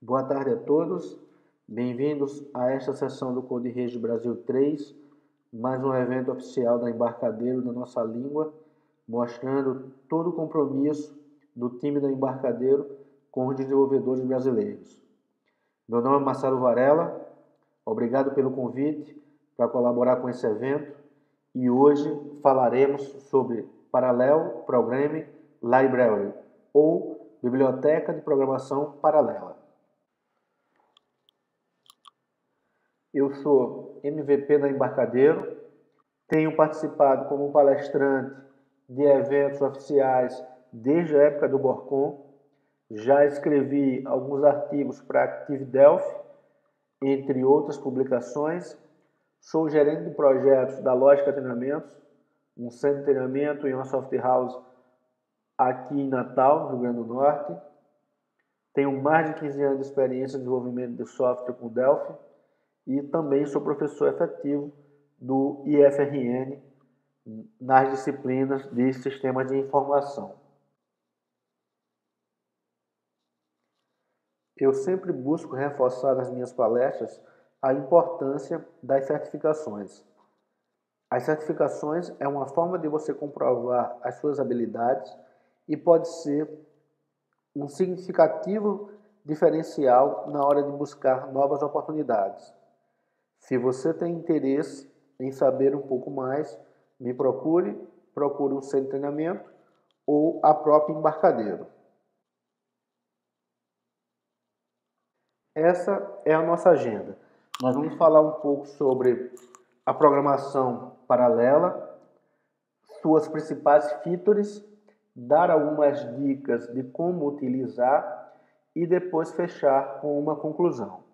Boa tarde a todos, bem-vindos a esta sessão do Code Rede Brasil 3, mais um evento oficial da Embarcadero da nossa língua, mostrando todo o compromisso do time da Embarcadero com os desenvolvedores brasileiros. Meu nome é Marcelo Varela, obrigado pelo convite para colaborar com esse evento e hoje falaremos sobre Parallel Programming Library, ou Biblioteca de Programação Paralela. Eu sou MVP da Embarcadero, tenho participado como palestrante de eventos oficiais desde a época do Borcon, já escrevi alguns artigos para Active Delphi, entre outras publicações, sou gerente de projetos da Lógica Treinamentos, um centro de treinamento e uma software house aqui em Natal, no Rio Grande do Norte, tenho mais de 15 anos de experiência em desenvolvimento de software com Delphi, e também sou professor efetivo do IFRN nas disciplinas de Sistemas de Informação. Eu sempre busco reforçar nas minhas palestras a importância das certificações. As certificações é uma forma de você comprovar as suas habilidades e pode ser um significativo diferencial na hora de buscar novas oportunidades. Se você tem interesse em saber um pouco mais, me procure um centro de treinamento ou a própria Embarcadero. Essa é a nossa agenda. Nós vamos falar um pouco sobre a programação paralela, suas principais features, dar algumas dicas de como utilizar e depois fechar com uma conclusão.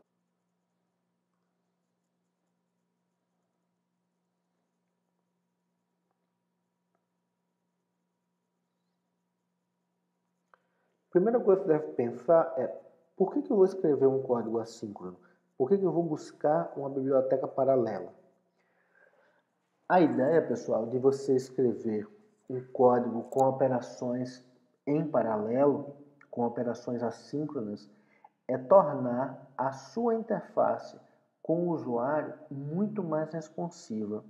A primeira coisa que você deve pensar é: por que eu vou escrever um código assíncrono? Por que eu vou buscar uma biblioteca paralela? A ideia, pessoal, de você escrever um código com operações em paralelo, com operações assíncronas, é tornar a sua interface com o usuário muito mais responsiva.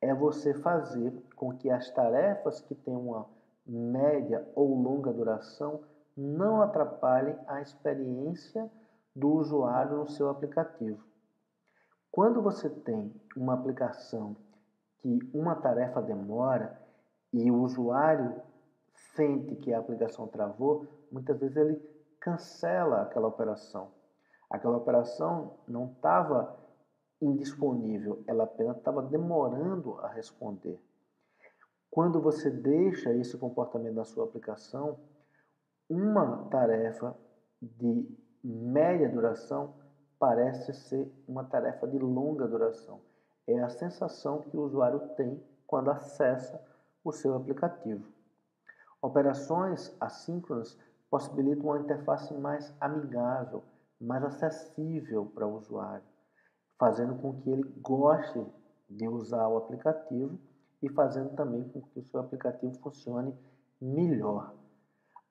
É você fazer com que as tarefas que têm uma média ou longa duração não atrapalhem a experiência do usuário no seu aplicativo. Quando você tem uma aplicação que uma tarefa demora e o usuário sente que a aplicação travou, muitas vezes ele cancela aquela operação. Aquela operação não estava indisponível, ela apenas estava demorando a responder. Quando você deixa esse comportamento da sua aplicação, uma tarefa de média duração parece ser uma tarefa de longa duração. É a sensação que o usuário tem quando acessa o seu aplicativo. Operações assíncronas possibilitam uma interface mais amigável, mais acessível para o usuário, fazendo com que ele goste de usar o aplicativo e fazendo também com que o seu aplicativo funcione melhor.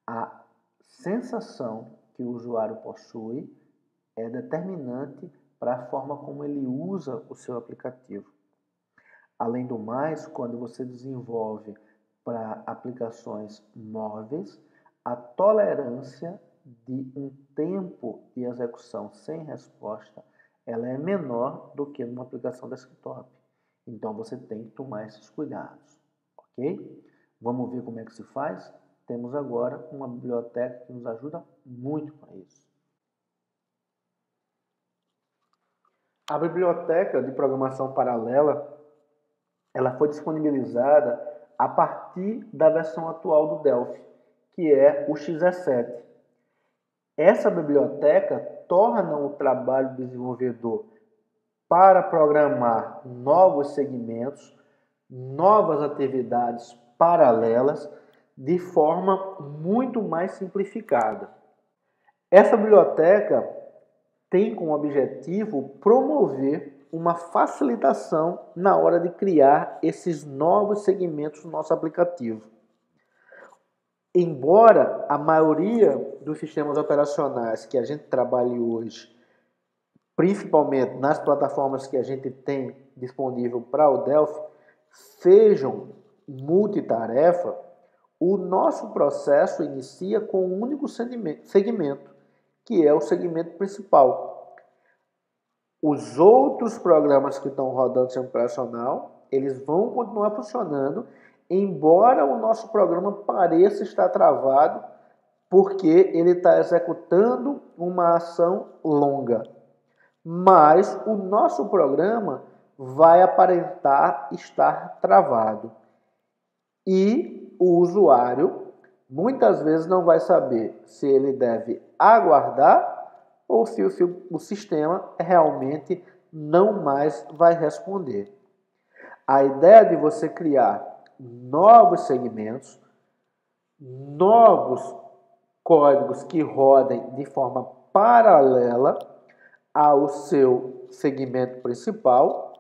A sensação que o usuário possui é determinante para a forma como ele usa o seu aplicativo. Além do mais, quando você desenvolve para aplicações móveis, a tolerância de um tempo de execução sem resposta ela é menor do que numa aplicação desktop. Então você tem que tomar esses cuidados, ok? Vamos ver como é que se faz? Temos agora uma biblioteca que nos ajuda muito para isso. A biblioteca de programação paralela ela foi disponibilizada a partir da versão atual do Delphi, que é o XE7. Essa biblioteca torna o trabalho do desenvolvedor para programar novos segmentos, novas atividades paralelas, de forma muito mais simplificada. Essa biblioteca tem como objetivo promover uma facilitação na hora de criar esses novos segmentos no nosso aplicativo. Embora a maioria dos sistemas operacionais que a gente trabalha hoje, principalmente nas plataformas que a gente tem disponível para o Delphi, sejam multitarefa, o nosso processo inicia com um único segmento, que é o segmento principal. Os outros programas que estão rodando no sistema operacional, eles vão continuar funcionando, embora o nosso programa pareça estar travado, porque ele está executando uma ação longa. Mas o nosso programa vai aparentar estar travado. E o usuário muitas vezes não vai saber se ele deve aguardar ou se o sistema realmente não mais vai responder. A ideia de você criar novos segmentos, novos códigos que rodem de forma paralela ao seu segmento principal,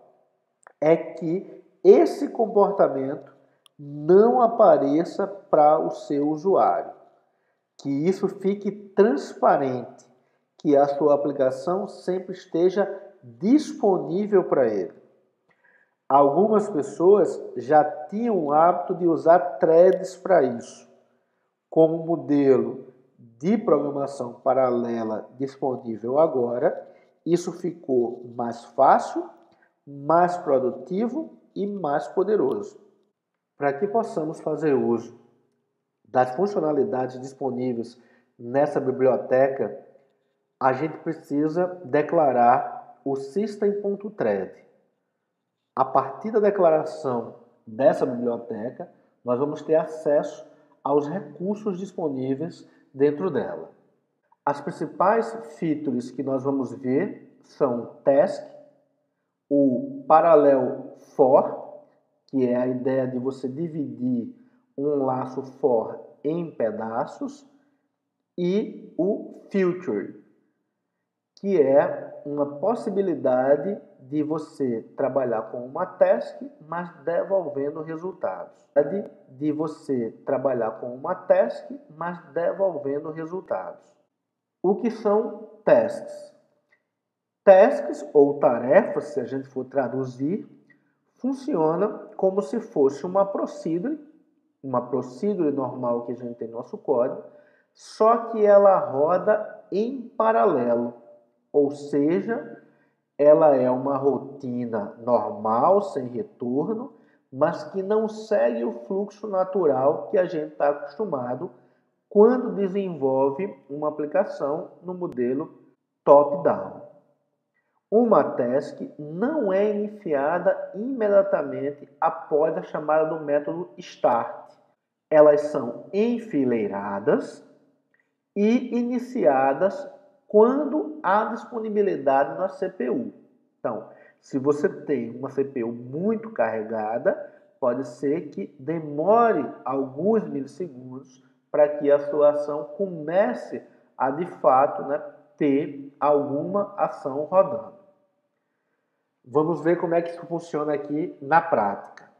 é que esse comportamento não apareça para o seu usuário. Que isso fique transparente, que a sua aplicação sempre esteja disponível para ele. Algumas pessoas já tinham o hábito de usar threads para isso, como modelo de programação paralela disponível agora. Isso ficou mais fácil, mais produtivo e mais poderoso. Para que possamos fazer uso das funcionalidades disponíveis nessa biblioteca, a gente precisa declarar o system.thread. A partir da declaração dessa biblioteca, nós vamos ter acesso aos recursos disponíveis dentro dela. As principais features que nós vamos ver são o task, o parallel for, que é a ideia de você dividir um laço for em pedaços, e o future, que é uma possibilidade de você trabalhar com uma task, mas devolvendo resultados. De você trabalhar com uma task, mas devolvendo resultados. O que são tasks? Tasks ou tarefas, se a gente for traduzir, funciona como se fosse uma procedure normal que a gente tem no nosso código, só que ela roda em paralelo, ou seja, ela é uma rotina normal, sem retorno, mas que não segue o fluxo natural que a gente está acostumado quando desenvolve uma aplicação no modelo top-down. Uma task não é iniciada imediatamente após a chamada do método start. Elas são enfileiradas e iniciadas quando há disponibilidade na CPU. Então, se você tem uma CPU muito carregada, pode ser que demore alguns milissegundos para que a sua ação comece a, de fato, ter alguma ação rodando. Vamos ver como é que isso funciona aqui na prática.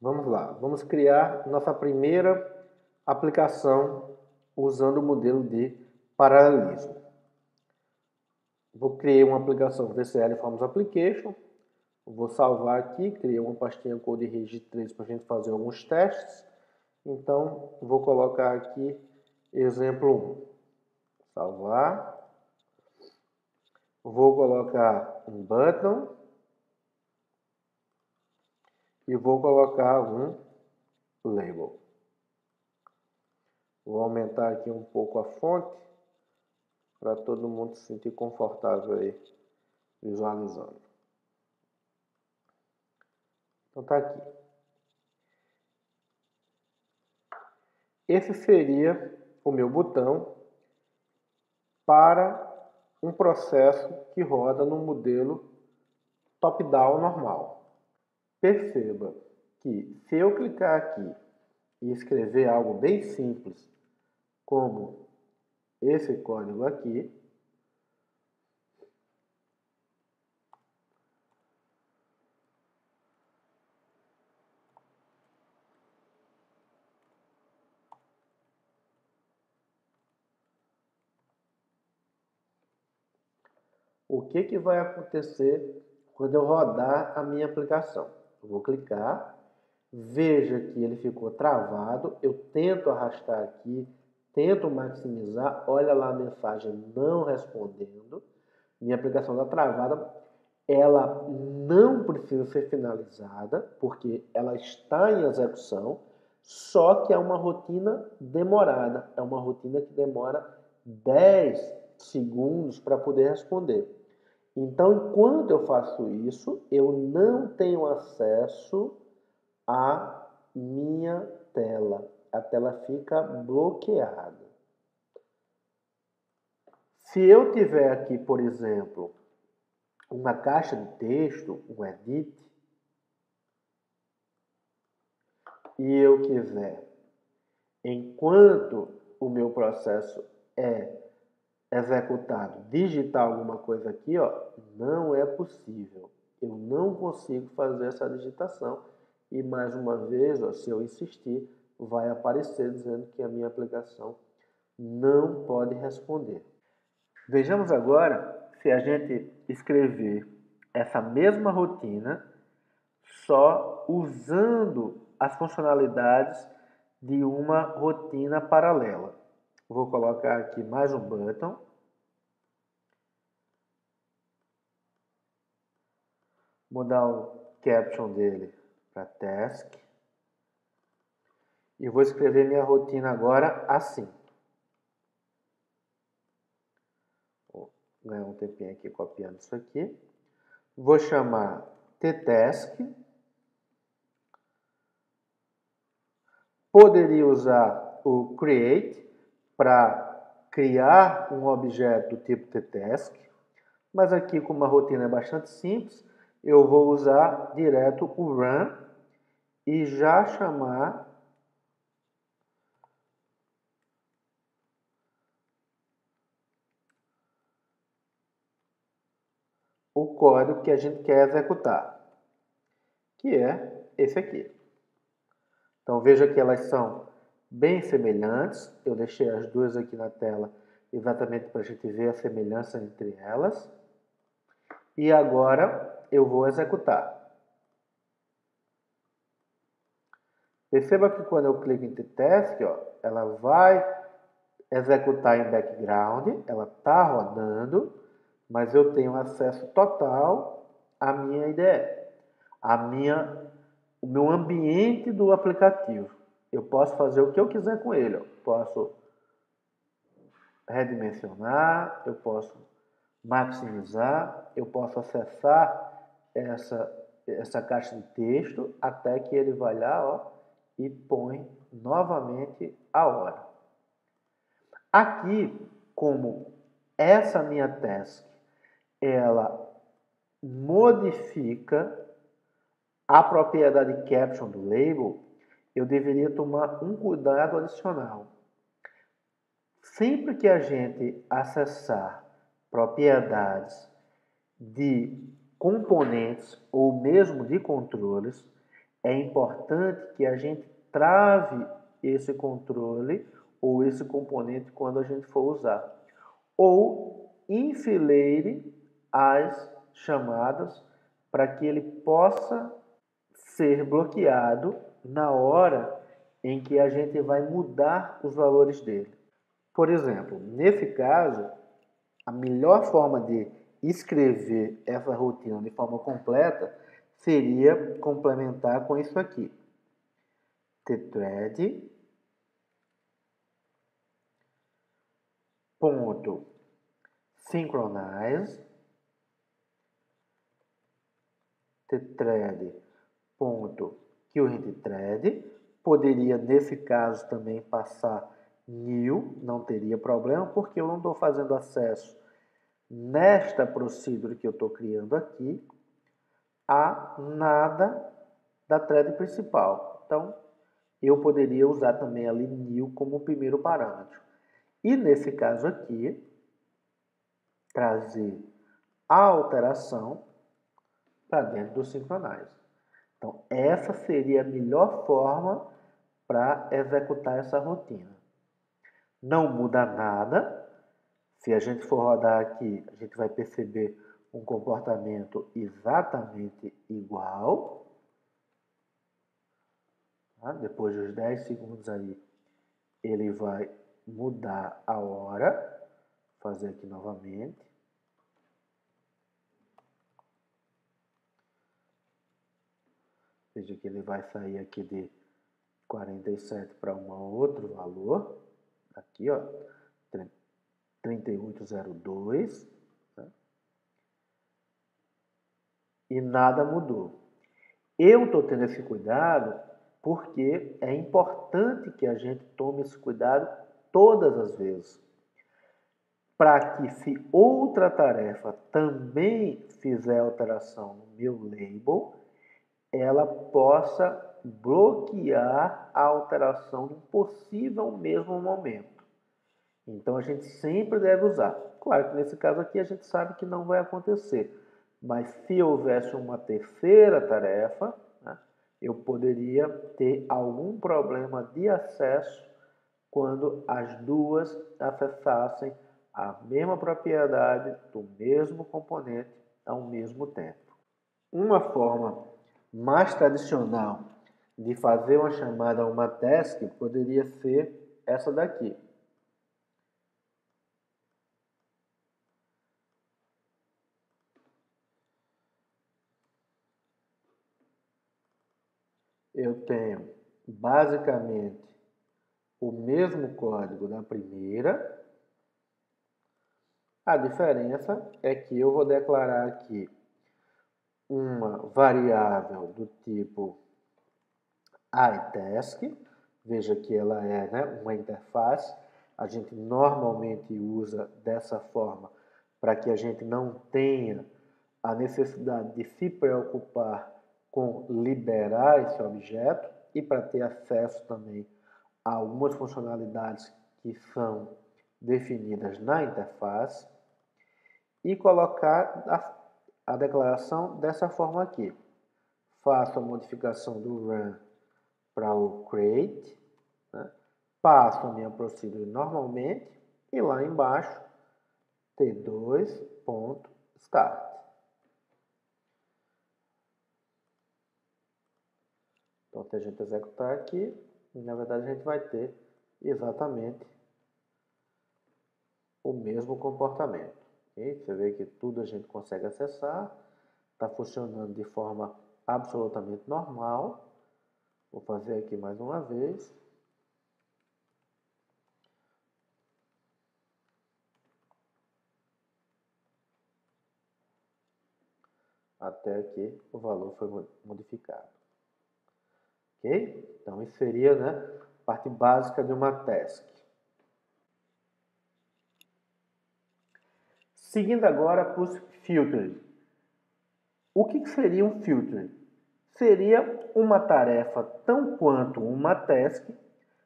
Vamos lá, vamos criar nossa primeira aplicação usando o modelo de paralelismo. Vou criar uma aplicação VCL Forms Application. Vou salvar aqui, criei uma pastinha Code Rigid 3 para a gente fazer alguns testes. Então, vou colocar aqui exemplo 1. Salvar. Vou colocar um button. E vou colocar um label. Vou aumentar aqui um pouco a fonte para todo mundo se sentir confortável aí visualizando. Então tá aqui. Esse seria o meu botão para um processo que roda no modelo top-down normal. Perceba que se eu clicar aqui e escrever algo bem simples, como esse código aqui, o que vai acontecer quando eu rodar a minha aplicação. Eu vou clicar, veja que ele ficou travado, eu tento arrastar aqui, tento maximizar, olha lá a mensagem não respondendo, minha aplicação está travada, ela não precisa ser finalizada, porque ela está em execução, só que é uma rotina demorada, é uma rotina que demora 10 segundos para poder responder. Então, enquanto eu faço isso, eu não tenho acesso à minha tela. A tela fica bloqueada. Se eu tiver aqui, por exemplo, uma caixa de texto, um edit, e eu quiser, enquanto o meu processo é executado, digitar alguma coisa aqui, ó, não é possível. Eu não consigo fazer essa digitação. E mais uma vez, ó, se eu insistir, vai aparecer dizendo que a minha aplicação não pode responder. Vejamos agora se a gente escrever essa mesma rotina só usando as funcionalidades de uma rotina paralela. Vou colocar aqui mais um button. Mudar o caption dele para task. E vou escrever minha rotina agora assim. Vou ganhar um tempinho aqui copiando isso aqui. Vou chamar tTask. Poderia usar o create para criar um objeto do tipo tTask. Mas aqui, como a rotina é bastante simples, eu vou usar direto o run e já chamar o código que a gente quer executar, que é esse aqui. Então veja que elas são bem semelhantes. Eu deixei as duas aqui na tela exatamente para a gente ver a semelhança entre elas. E agora eu vou executar. Perceba que quando eu clico em tTask, ó, ela vai executar em background, ela está rodando, mas eu tenho acesso total à minha IDE, o meu ambiente do aplicativo. Eu posso fazer o que eu quiser com ele. Eu posso redimensionar, eu posso maximizar, eu posso acessar essa caixa de texto até que ele vai lá, ó, e põe novamente a hora. Aqui, como essa minha task, ela modifica a propriedade caption do label, eu deveria tomar um cuidado adicional. Sempre que a gente acessar propriedades de componentes ou mesmo de controles, é importante que a gente trave esse controle ou esse componente quando a gente for usar. Ou enfileire as chamadas para que ele possa ser bloqueado na hora em que a gente vai mudar os valores dele. Por exemplo, nesse caso, a melhor forma de escrever essa rotina de forma completa seria complementar com isso aqui. tthread ponto synchronize tthread ponto currentThread. Poderia nesse caso também passar new, não teria problema, porque eu não estou fazendo acesso nesta procedure que eu estou criando aqui a nada da thread principal. Então, eu poderia usar também ali new como primeiro parâmetro. E nesse caso aqui, trazer a alteração para dentro do Synchronize. Então, essa seria a melhor forma para executar essa rotina. Não muda nada, Se a gente for rodar aqui, a gente vai perceber um comportamento exatamente igual. Tá? Depois dos 10 segundos aí, ele vai mudar a hora. Vou fazer aqui novamente. Veja que ele vai sair aqui de 47 para um outro valor. Aqui, ó, 3802. Né? E nada mudou. Eu estou tendo esse cuidado porque é importante que a gente tome esse cuidado todas as vezes. Para que, se outra tarefa também fizer alteração no meu label, ela possa bloquear a alteração num possível mesmo momento. Então, a gente sempre deve usar. Claro que nesse caso aqui a gente sabe que não vai acontecer. Mas se houvesse uma terceira tarefa, né, eu poderia ter algum problema de acesso quando as duas acessassem a mesma propriedade do mesmo componente ao mesmo tempo. Uma forma mais tradicional de fazer uma chamada a uma task poderia ser essa daqui. Eu tenho basicamente o mesmo código da primeira. A diferença é que eu vou declarar aqui uma variável do tipo iTask. Veja que ela é, né, uma interface. A gente normalmente usa dessa forma para que a gente não tenha a necessidade de se preocupar com liberar esse objeto e para ter acesso também a algumas funcionalidades que são definidas na interface e colocar a declaração dessa forma aqui. Faço a modificação do run para o create, né? Passo a minha procedure normalmente e lá embaixo t2.start. Então, se a gente executar aqui, na verdade a gente vai ter exatamente o mesmo comportamento. Okay? Você vê que tudo a gente consegue acessar, está funcionando de forma absolutamente normal. Vou fazer aqui mais uma vez. Até que o valor foi modificado. Ok? Então, isso seria, né, a parte básica de uma task. Seguindo agora para os filters. O que seria um filter? Seria uma tarefa tão quanto uma task,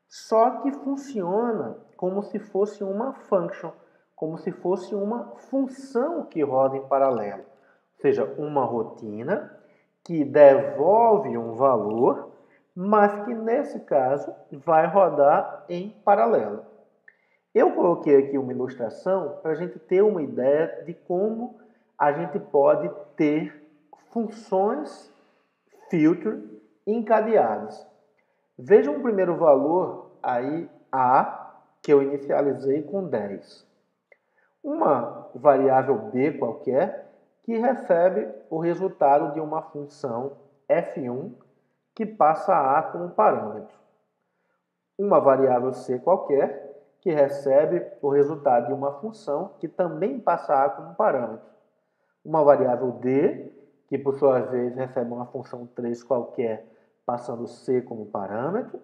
só que funciona como se fosse uma function, como se fosse uma função que roda em paralelo. Ou seja, uma rotina que devolve um valor, mas que nesse caso vai rodar em paralelo. Eu coloquei aqui uma ilustração para a gente ter uma ideia de como a gente pode ter funções filter encadeadas. Veja um primeiro valor aí, A, que eu inicializei com 10. Uma variável B qualquer que recebe o resultado de uma função F1 que passa A como parâmetro. Uma variável C qualquer que recebe o resultado de uma função que também passa A como parâmetro. Uma variável D, que por sua vez recebe uma função 3 qualquer, passando C como parâmetro.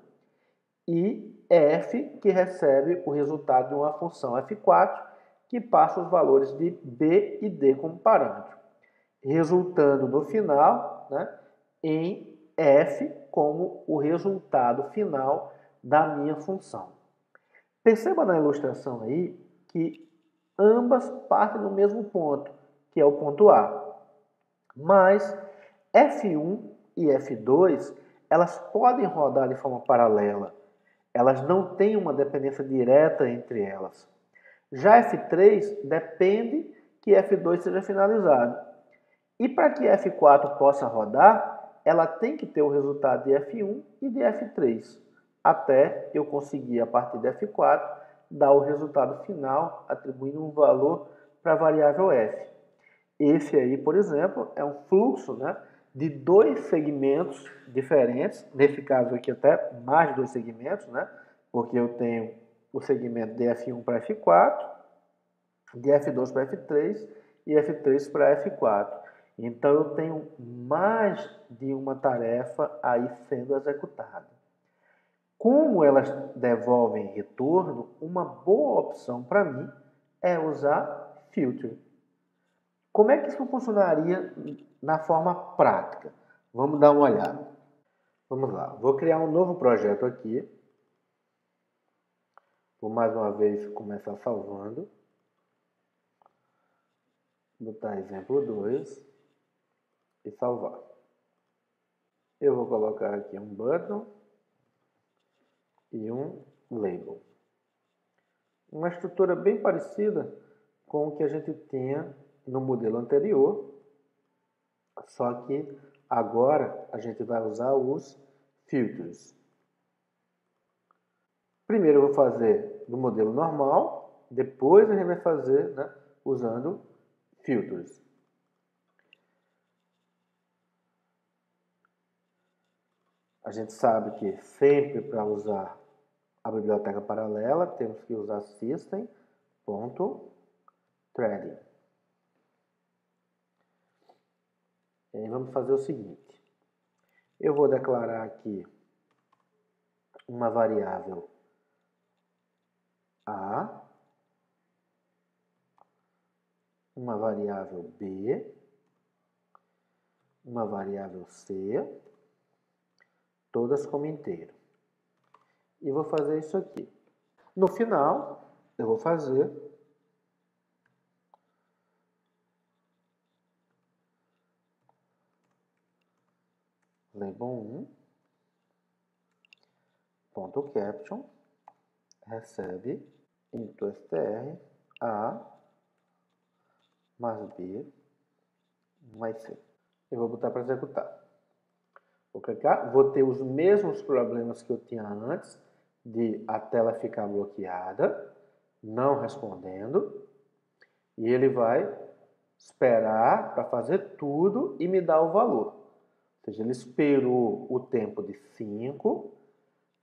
E F, que recebe o resultado de uma função F4, que passa os valores de B e D como parâmetro. Resultando no final, né, em F como o resultado final da minha função. Perceba na ilustração aí que ambas partem do mesmo ponto, que é o ponto A. Mas F1 e F2, elas podem rodar de forma paralela. Elas não têm uma dependência direta entre elas. Já F3 depende que F2 seja finalizado. E para que F4 possa rodar, ela tem que ter o resultado de F1 e de F3, até eu conseguir, a partir de F4, dar o resultado final, atribuindo um valor para a variável F. Esse aí, por exemplo, é um fluxo, né, de dois segmentos diferentes, nesse caso aqui até mais de dois segmentos, né, porque eu tenho o segmento de F1 para F4, de F2 para F3 e F3 para F4. Então eu tenho mais de uma tarefa aí sendo executada. Como elas devolvem retorno, uma boa opção para mim é usar filter. Como é que isso funcionaria na forma prática? Vamos dar uma olhada. Vamos lá. Vou criar um novo projeto aqui. Vou mais uma vez começar salvando. Botar exemplo 2 e salvar. Eu vou colocar aqui um button e um label. Uma estrutura bem parecida com o que a gente tinha no modelo anterior, só que agora a gente vai usar os filters. Primeiro eu vou fazer no modelo normal, depois a gente vai fazer, né, usando filters. A gente sabe que sempre para usar a biblioteca paralela temos que usar system.threading. E aí vamos fazer o seguinte. Eu vou declarar aqui uma variável A, uma variável B, uma variável C, todas como inteiro. E vou fazer isso aqui. No final, eu vou fazer label 1.caption recebe into str A mais B mais C. Eu vou botar para executar. Vou clicar, vou ter os mesmos problemas que eu tinha antes, de a tela ficar bloqueada, não respondendo, e ele vai esperar para fazer tudo e me dar o valor. Ou seja, ele esperou o tempo de 5,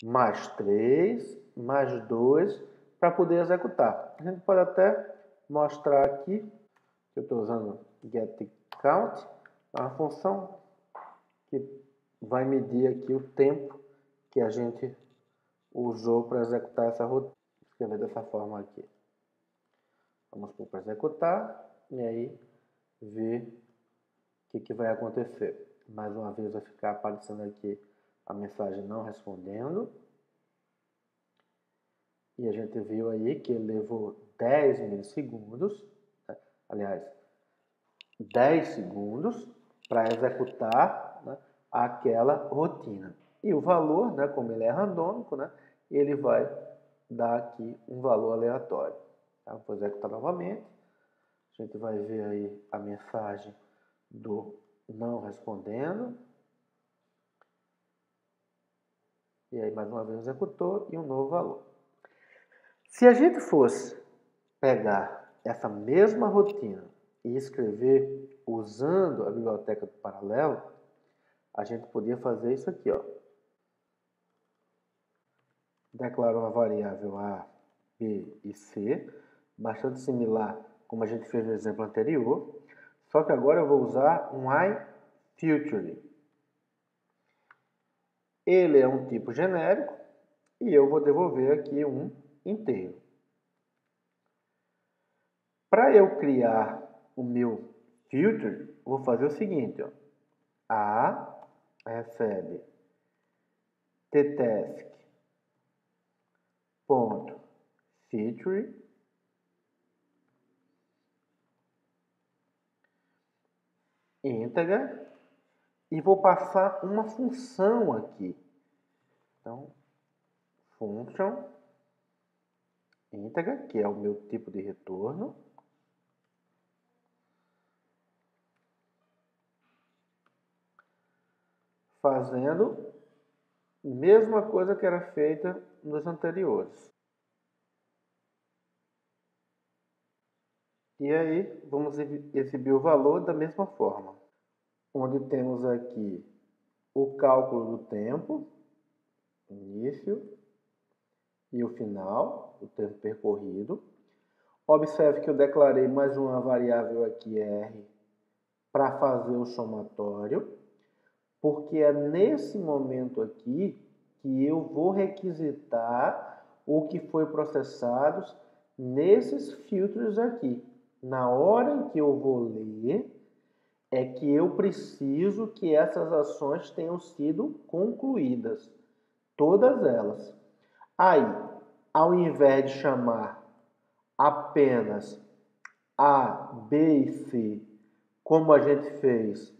mais 3, mais 2, para poder executar. A gente pode até mostrar aqui, que eu estou usando getCount, uma função que vai medir aqui o tempo que a gente usou para executar essa rotina. Vou escrever dessa forma aqui. Vamos pôr para executar e aí ver o que vai acontecer. Mais uma vez vai ficar aparecendo aqui a mensagem não respondendo. E a gente viu aí que ele levou 10 milissegundos, né? Aliás, 10 segundos para executar, né, aquela rotina. E o valor, né, como ele é randômico, né, ele vai dar aqui um valor aleatório. Tá? Vou executar novamente. A gente vai ver aí a mensagem do não respondendo. E aí, mais uma vez, executou e um novo valor. Se a gente fosse pegar essa mesma rotina e escrever usando a biblioteca do paralelo, a gente podia fazer isso aqui, ó. Declaro uma variável A, B e C, bastante similar como a gente fez no exemplo anterior, só que agora eu vou usar um iFilter. Ele é um tipo genérico e eu vou devolver aqui um inteiro. Para eu criar o meu filter, vou fazer o seguinte, ó. A recebe tTask.feature íntegra e vou passar uma função aqui. Então, function íntegra, que é o meu tipo de retorno. Fazendo a mesma coisa que era feita nos anteriores. E aí, vamos exibir o valor da mesma forma. Onde temos aqui o cálculo do tempo, início e o final, o tempo percorrido. Observe que eu declarei mais uma variável aqui, R, para fazer o somatório, porque é nesse momento aqui que eu vou requisitar o que foi processado nesses filtros aqui. Na hora em que eu vou ler, é que eu preciso que essas ações tenham sido concluídas. Todas elas. Aí, ao invés de chamar apenas A, B e C, como a gente fez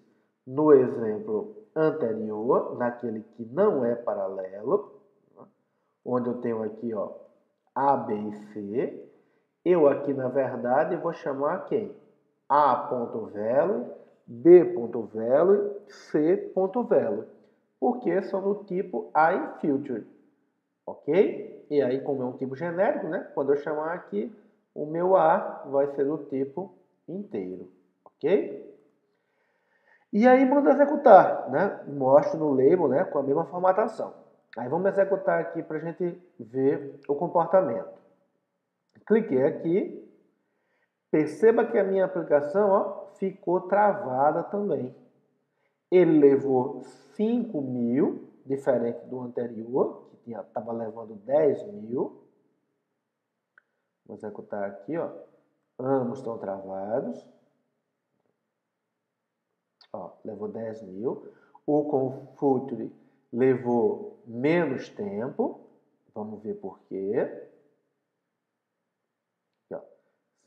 no exemplo anterior, naquele que não é paralelo, onde eu tenho aqui ó, A, B e C, eu aqui na verdade vou chamar quem? A.value, B.value, C.value, porque são do tipo iFilter, ok? E aí, como é um tipo genérico, né? Quando eu chamar aqui, o meu A vai ser do tipo inteiro, ok? E aí manda executar, né? Mostro no label, né? Com a mesma formatação. Aí vamos executar aqui para a gente ver o comportamento. Cliquei aqui. Perceba que a minha aplicação ó, ficou travada também. Ele levou 5.000, diferente do anterior, que estava levando 10.000. Vou executar aqui, ó. Ambos estão travados. Ó, levou 10.000. O Confuture levou menos tempo. Vamos ver por quê. Aqui, ó,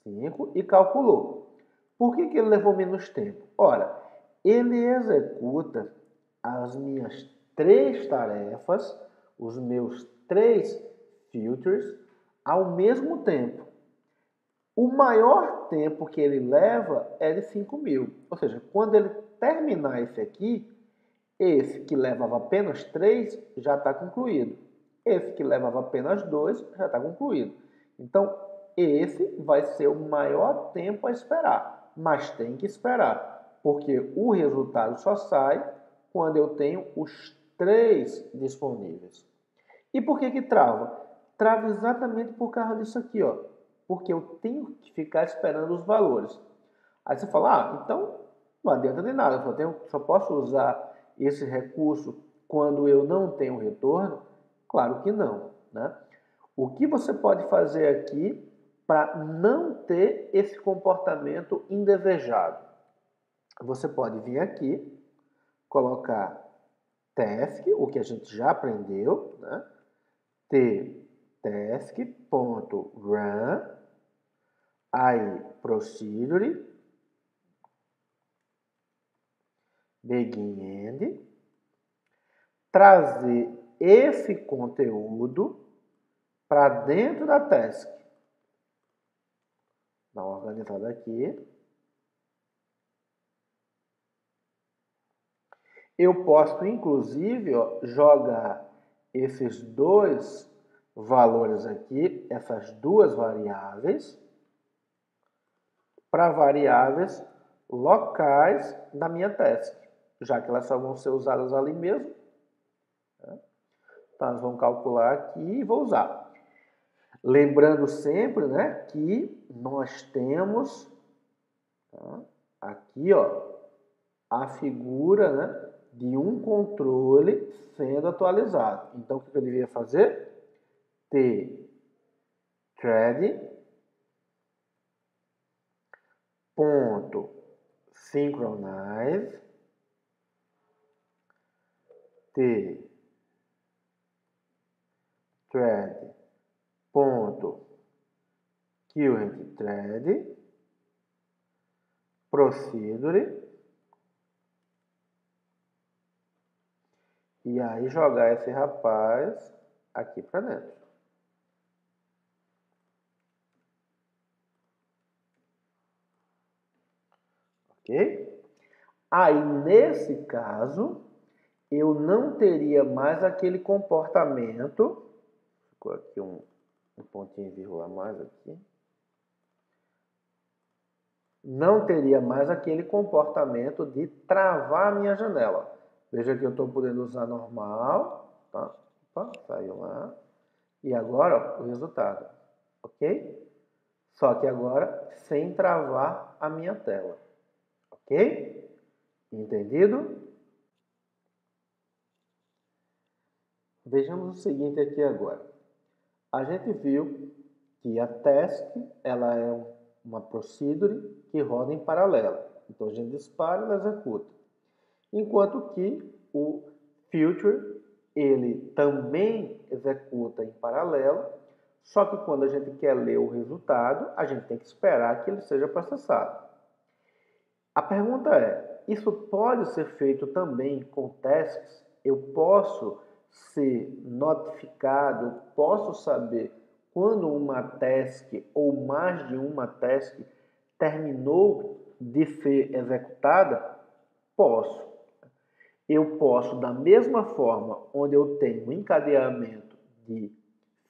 5 e calculou. Por que ele levou menos tempo? Ora, ele executa as minhas 3 tarefas, os meus 3 filters, ao mesmo tempo. O maior tempo que ele leva é de 5.000. Ou seja, quando ele terminar esse aqui, esse que levava apenas 3 já está concluído. Esse que levava apenas 2 já está concluído. Então, esse vai ser o maior tempo a esperar. Mas tem que esperar, porque o resultado só sai quando eu tenho os 3 disponíveis. E por que trava? Trava exatamente por causa disso aqui, ó. Porque eu tenho que ficar esperando os valores. Aí você fala, ah, então não adianta de nada, só posso usar esse recurso quando eu não tenho retorno? Claro que não, né? O que você pode fazer aqui para não ter esse comportamento indesejado? Você pode vir aqui, colocar task, o que a gente já aprendeu, né? Task.run, aí procedure, begin end, trazer esse conteúdo para dentro da task. Dá uma organizada aqui. Eu posso, inclusive, ó, jogar esses 2 valores aqui, essas 2 variáveis, para variáveis locais da minha task, já que elas só vão ser usadas ali mesmo. Então, nós vamos calcular aqui e vou usar. Lembrando sempre, né, que nós temos aqui, ó, a figura, né, de um controle sendo atualizado. Então, o que eu deveria fazer? Thread ponto synchronize thread ponto current thread procedure e aí jogar esse rapaz aqui para dentro. ok? Aí, nesse caso, eu não teria mais aquele comportamento, ficou aqui um pontinho e vírgula a mais aqui, não teria mais aquele comportamento de travar a minha janela. Veja que eu estou podendo usar normal, tá? Opa, saiu lá. E agora, ó, o resultado, ok? Só que agora sem travar a minha tela, ok? Entendido? Vejamos o seguinte aqui agora. A gente viu que a task ela é uma procedure que roda em paralelo. Então a gente dispara e ela executa. Enquanto que o future ele também executa em paralelo, só que quando a gente quer ler o resultado, a gente tem que esperar que ele seja processado. A pergunta é, isso pode ser feito também com tasks? Eu posso ser notificado, eu posso saber quando uma task ou mais de uma task terminou de ser executada? Posso. Eu posso, da mesma forma onde eu tenho um encadeamento de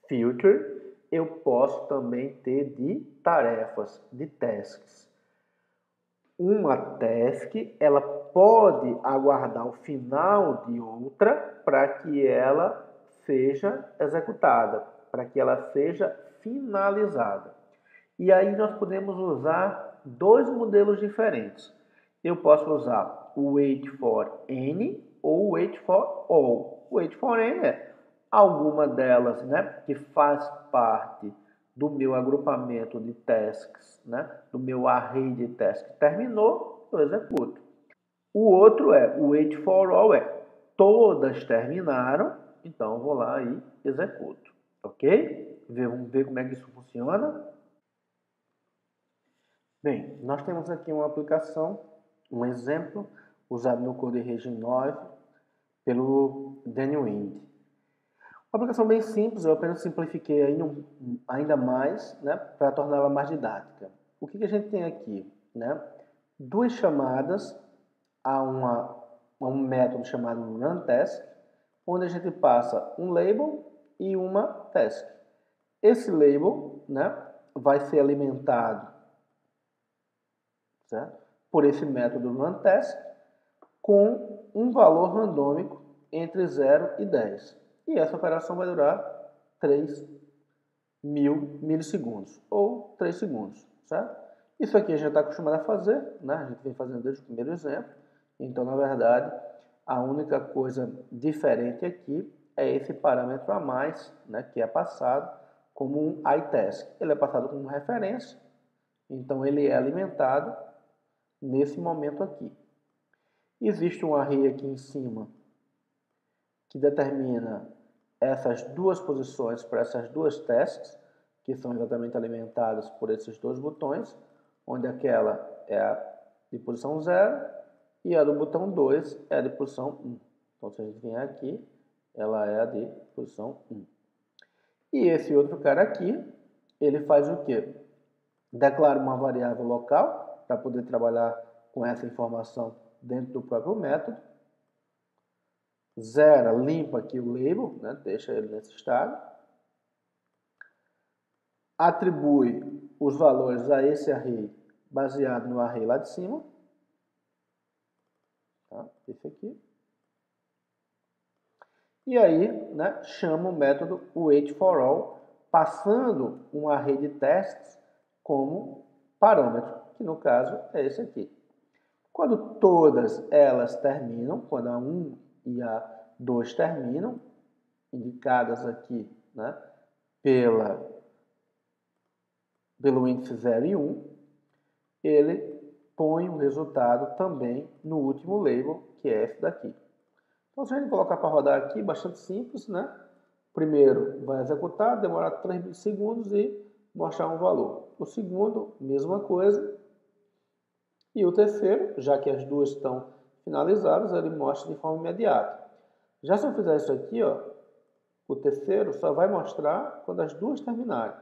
filter, eu posso também ter de tarefas, de tasks. Uma task, ela pode aguardar o final de outra para que ela seja executada, para que ela seja finalizada. E aí nós podemos usar dois modelos diferentes. Eu posso usar o wait for any ou o wait for all. O wait for any é alguma delas, né, que faz parte do meu agrupamento de tasks, né, do meu array de tasks. Terminou, eu executo. O outro é o wait for all, é todas terminaram, então eu vou lá e executo. Ok? Vamos ver como é que isso funciona. Bem, nós temos aqui uma aplicação, um exemplo, usado no Code Regi 9 pelo Daniel Wind. Uma aplicação bem simples, eu apenas simplifiquei ainda mais, né, para torná-la mais didática. O que a gente tem aqui? Né? Duas chamadas a um método chamado runTask, onde a gente passa um label e uma task. Esse label, né, vai ser alimentado, certo? Por esse método runTask com um valor randômico entre 0 e 10. E essa operação vai durar 3.000 milissegundos, ou 3 segundos, certo? Isso aqui a gente está acostumado a fazer, né? A gente vem fazendo desde o primeiro exemplo. Então, na verdade, a única coisa diferente aqui é esse parâmetro a mais, né, que é passado como um iTask. Ele é passado como referência, então ele é alimentado nesse momento aqui. Existe um array aqui em cima que determina essas duas posições para essas duas tasks, que são exatamente alimentadas por esses dois botões, onde aquela é a de posição 0 e a do botão 2 é a de posição 1. Então, se a gente vier aqui, ela é a de posição 1. E esse outro cara aqui, ele faz o quê? Declara uma variável local para poder trabalhar com essa informação dentro do próprio método. Zera, limpa aqui o label, né? Deixa ele nesse estado. Atribui os valores a esse array baseado no array lá de cima. Tá? Esse aqui. E aí, né, chama o método waitForAll, passando um array de testes como parâmetro, que no caso é esse aqui. Quando todas elas terminam, quando a 1 e a 2 terminam, indicadas aqui, né, pelo índice 0 e 1, ele põe o resultado também no último label, que é esse daqui. Então, se a gente colocar para rodar aqui, bastante simples, né? Primeiro vai executar, demorar 3 segundos e mostrar um valor. O segundo, mesma coisa. E o terceiro, já que as duas estão finalizadas, ele mostra de forma imediata. Já se eu fizer isso aqui, ó, o terceiro só vai mostrar quando as duas terminarem.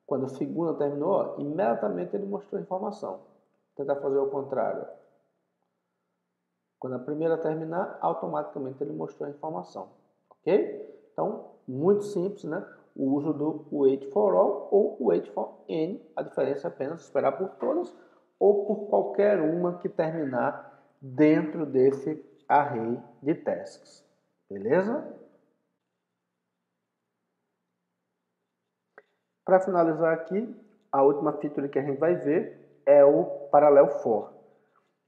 Quando a segunda terminou, ó, imediatamente ele mostrou a informação. Vou tentar fazer o contrário. Quando a primeira terminar, automaticamente ele mostrou a informação, ok? Então, muito simples, né? O uso do wait for all ou wait for any, a diferença é apenas esperar por todas ou por qualquer uma que terminar dentro desse array de tasks, beleza? Para finalizar aqui, a última feature que a gente vai ver é o parallel for.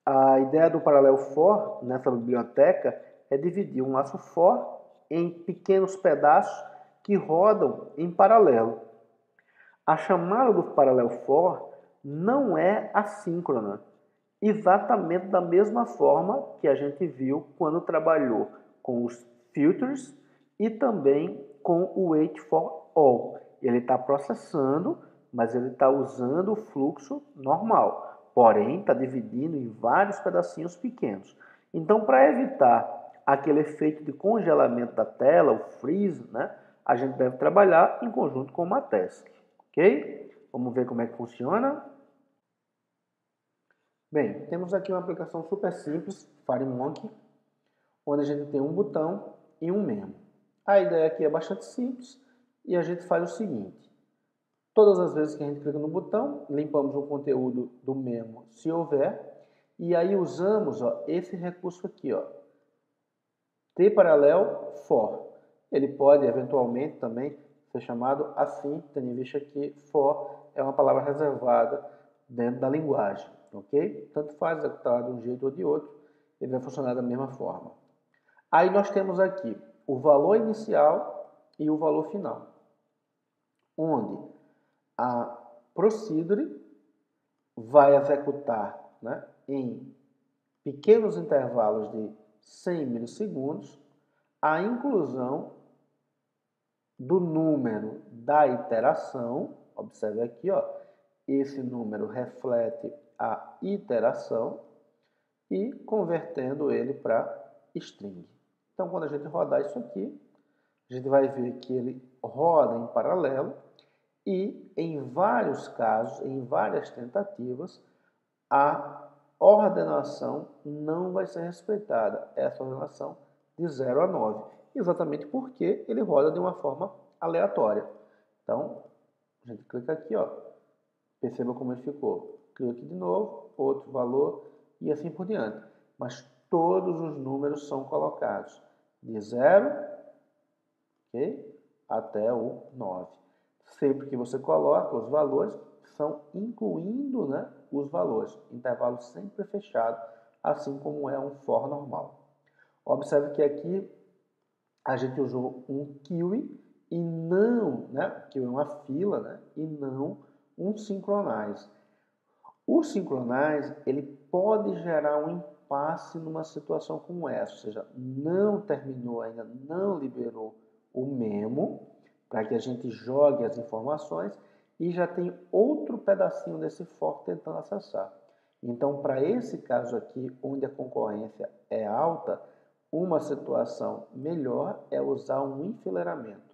A ideia do parallel for nessa biblioteca é dividir um laço for em pequenos pedaços que rodam em paralelo. A chamada do parallel for não é assíncrona, exatamente da mesma forma que a gente viu quando trabalhou com os filters e também com o wait for all. Ele está processando, mas ele está usando o fluxo normal, porém está dividindo em vários pedacinhos pequenos. Então, para evitar aquele efeito de congelamento da tela, o freeze, né, a gente deve trabalhar em conjunto com uma task, ok? Vamos ver como é que funciona. Bem, temos aqui uma aplicação super simples, FireMonkey, onde a gente tem um botão e um memo. A ideia aqui é bastante simples e a gente faz o seguinte. Todas as vezes que a gente clica no botão, limpamos o conteúdo do memo, se houver, e aí usamos esse recurso aqui, tParallel for. Ele pode, eventualmente, também ser chamado assim, tendo em vista que for é uma palavra reservada dentro da linguagem, ok? Tanto faz executar de um jeito ou de outro, ele vai funcionar da mesma forma. Aí nós temos aqui o valor inicial e o valor final, onde a procedure vai executar, né, em pequenos intervalos de 100 milissegundos a inclusão do número da iteração. Observe aqui, esse número reflete a iteração e convertendo ele para string. Então, quando a gente rodar isso aqui, a gente vai ver que ele roda em paralelo e, em vários casos, em várias tentativas, a ordenação não vai ser respeitada. Essa ordenação de 0 a 9. Exatamente porque ele roda de uma forma aleatória. Então, a gente clica aqui, perceba como ele ficou. Clica aqui de novo, outro valor e assim por diante. Mas todos os números são colocados de 0, okay, até o 9. Sempre que você coloca os valores, são incluindo, né, os valores. Intervalo sempre fechado, assim como é um for normal. Observe que aqui a gente usou um queue e não, né, queue é uma fila, né, e não um synchronize. O synchronize, ele pode gerar um impasse numa situação como essa, ou seja, não terminou ainda, não liberou o memo para que a gente jogue as informações e já tem outro pedacinho desse for tentando acessar. Então, para esse caso aqui, onde a concorrência é alta, uma situação melhor é usar um enfileiramento.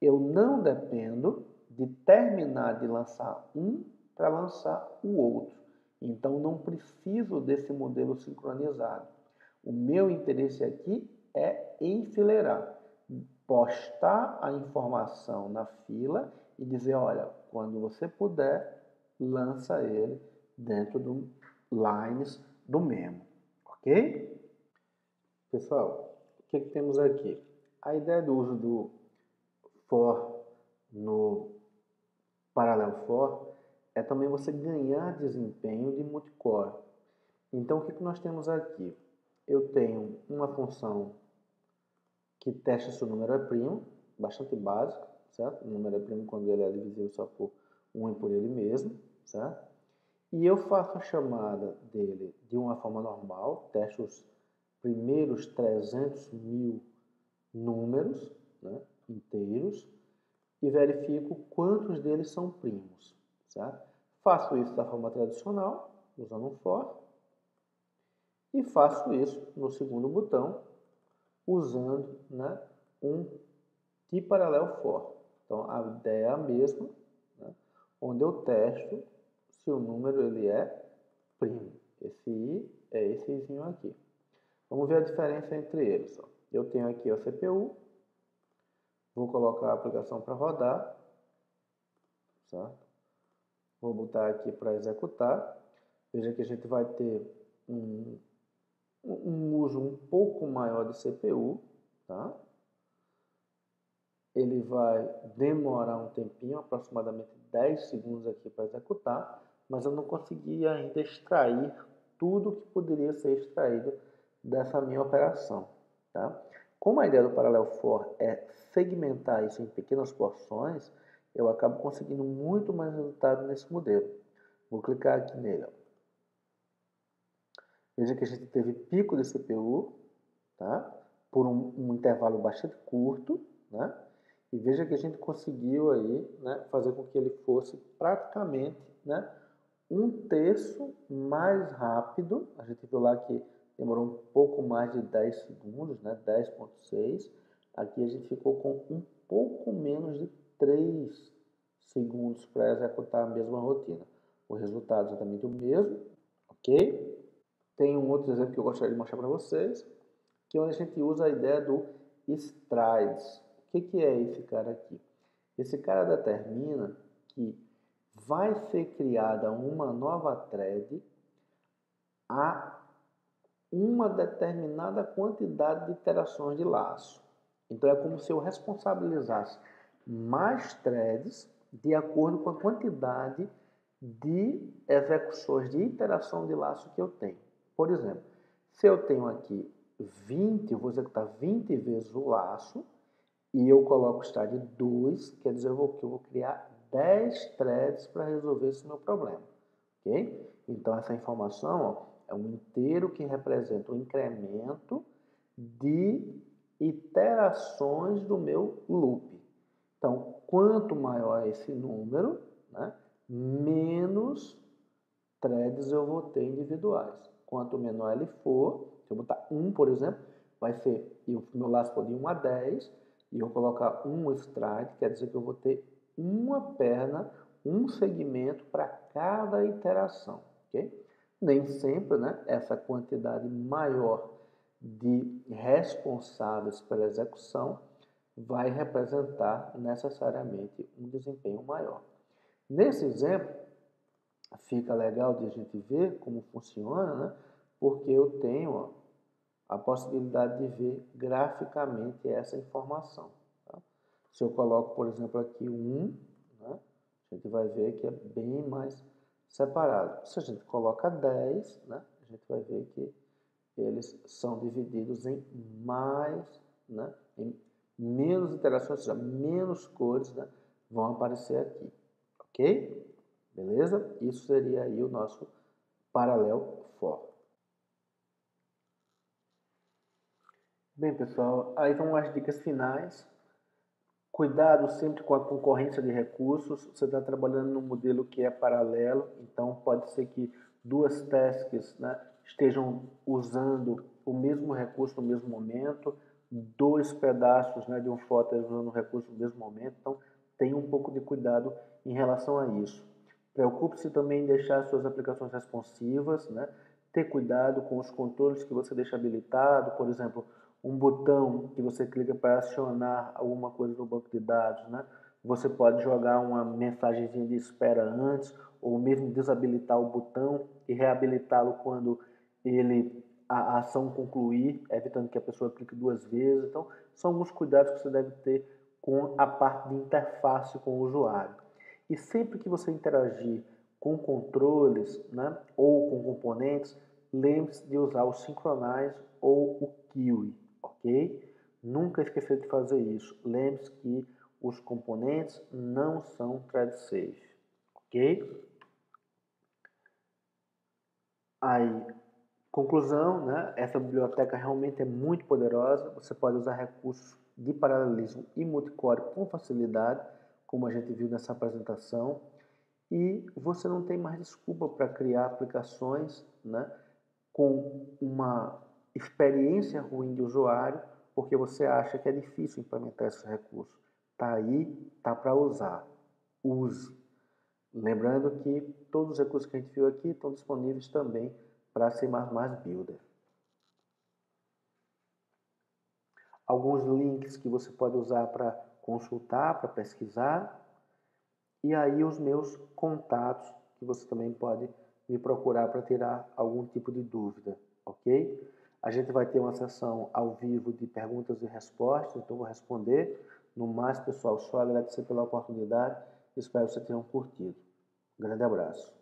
Eu não dependo de terminar de lançar um para lançar o outro. Então, não preciso desse modelo sincronizado. O meu interesse aqui é enfileirar, postar a informação na fila e dizer, olha, quando você puder, lança ele dentro do lines do memo, ok? Pessoal, o que temos aqui? A ideia do uso do for no Parallel for é também você ganhar desempenho de multicore. Então, o que nós temos aqui? Eu tenho uma função que testa se o número é primo, bastante básico, certo? O número é primo quando ele é divisível só por 1 e por ele mesmo, certo? E eu faço a chamada dele de uma forma normal, testo os primeiros 300 mil números, né, inteiros, e verifico quantos deles são primos, certo? Faço isso da forma tradicional, usando um for, e faço isso no segundo botão, usando, né, um tParallel for. Então, a ideia é a mesma, né, onde eu testo se o número ele é primo. Esse i é esse izinho aqui. Vamos ver a diferença entre eles. Ó. Eu tenho aqui a CPU, vou colocar a aplicação para rodar, certo? Vou botar aqui para executar. Veja que a gente vai ter um uso um pouco maior de CPU, tá? Ele vai demorar um tempinho, aproximadamente 10 segundos aqui para executar, mas eu não consegui ainda extrair tudo que poderia ser extraído dessa minha operação, tá? Como a ideia do Parallel for é segmentar isso em pequenas porções, eu acabo conseguindo muito mais resultado nesse modelo. Vou clicar aqui nele. Ó. Veja que a gente teve pico de CPU, tá? Por um intervalo bastante curto, né? E veja que a gente conseguiu aí, né, fazer com que ele fosse praticamente, né, um terço mais rápido. A gente viu lá que demorou um pouco mais de 10 segundos, né, 10,6. Aqui a gente ficou com um pouco menos de 3 segundos para executar a mesma rotina. O resultado é exatamente o mesmo, ok? Tem um outro exemplo que eu gostaria de mostrar para vocês, que é onde a gente usa a ideia do strides. O que é esse cara aqui? Esse cara determina que vai ser criada uma nova thread a uma determinada quantidade de iterações de laço. Então é como se eu responsabilizasse mais threads de acordo com a quantidade de execuções de iteração de laço que eu tenho. Por exemplo, se eu tenho aqui 20, eu vou executar 20 vezes o laço e eu coloco start 2, quer dizer que eu vou criar 10 threads para resolver esse meu problema. Ok? Então essa informação ó, é um inteiro que representa o incremento de iterações do meu loop. Então, quanto maior esse número, né, menos threads eu vou ter individuais. Quanto menor ele for, se eu botar 1, por exemplo, vai ser, e o meu laço pode ir 1 a 10, e eu colocar um stride, quer dizer que eu vou ter uma perna, um segmento para cada iteração. Okay? Nem sempre, né, essa quantidade maior de responsáveis pela execução vai representar necessariamente um desempenho maior. Nesse exemplo, fica legal de a gente ver como funciona, né? Porque eu tenho ó, a possibilidade de ver graficamente essa informação. Tá? Se eu coloco, por exemplo, aqui 1, né? A gente vai ver que é bem mais separado. Se a gente coloca 10, né? A gente vai ver que eles são divididos em mais, né? Em menos interações, ou seja, menos cores, né? Vão aparecer aqui. Ok? Beleza? Isso seria aí o nosso Parallel for. Bem, pessoal, aí vão as dicas finais. Cuidado sempre com a concorrência de recursos. Você está trabalhando num modelo que é paralelo, então pode ser que duas tasks, né, estejam usando o mesmo recurso no mesmo momento, dois pedaços, né, de um foto usando o recurso no mesmo momento. Então, tenha um pouco de cuidado em relação a isso. Preocupe-se também em deixar suas aplicações responsivas, né? Ter cuidado com os controles que você deixa habilitado, por exemplo, um botão que você clica para acionar alguma coisa no banco de dados, né? Você pode jogar uma mensagenzinha de espera antes, ou mesmo desabilitar o botão e reabilitá-lo quando a ação concluir, evitando que a pessoa clique duas vezes. Então, são alguns cuidados que você deve ter com a parte de interface com o usuário. E sempre que você interagir com controles, né, ou com componentes, lembre-se de usar o Synchronize ou o Kiwi, ok? Nunca esqueça de fazer isso. Lembre-se que os componentes não são thread safe, ok? Aí, conclusão, né? Essa biblioteca realmente é muito poderosa. Você pode usar recursos de paralelismo e multicore com facilidade, como a gente viu nessa apresentação. E você não tem mais desculpa para criar aplicações, né, com uma experiência ruim de usuário, porque você acha que é difícil implementar esses recursos. Está aí, está para usar. Use. Lembrando que todos os recursos que a gente viu aqui estão disponíveis também para C++ Builder. alguns links que você pode usar para consultar, para pesquisar, e aí os meus contatos, que você também pode me procurar para tirar algum tipo de dúvida, ok? A gente vai ter uma sessão ao vivo de perguntas e respostas, então vou responder. No mais, pessoal, só agradecer pela oportunidade. Espero que vocês tenham curtido. Um grande abraço.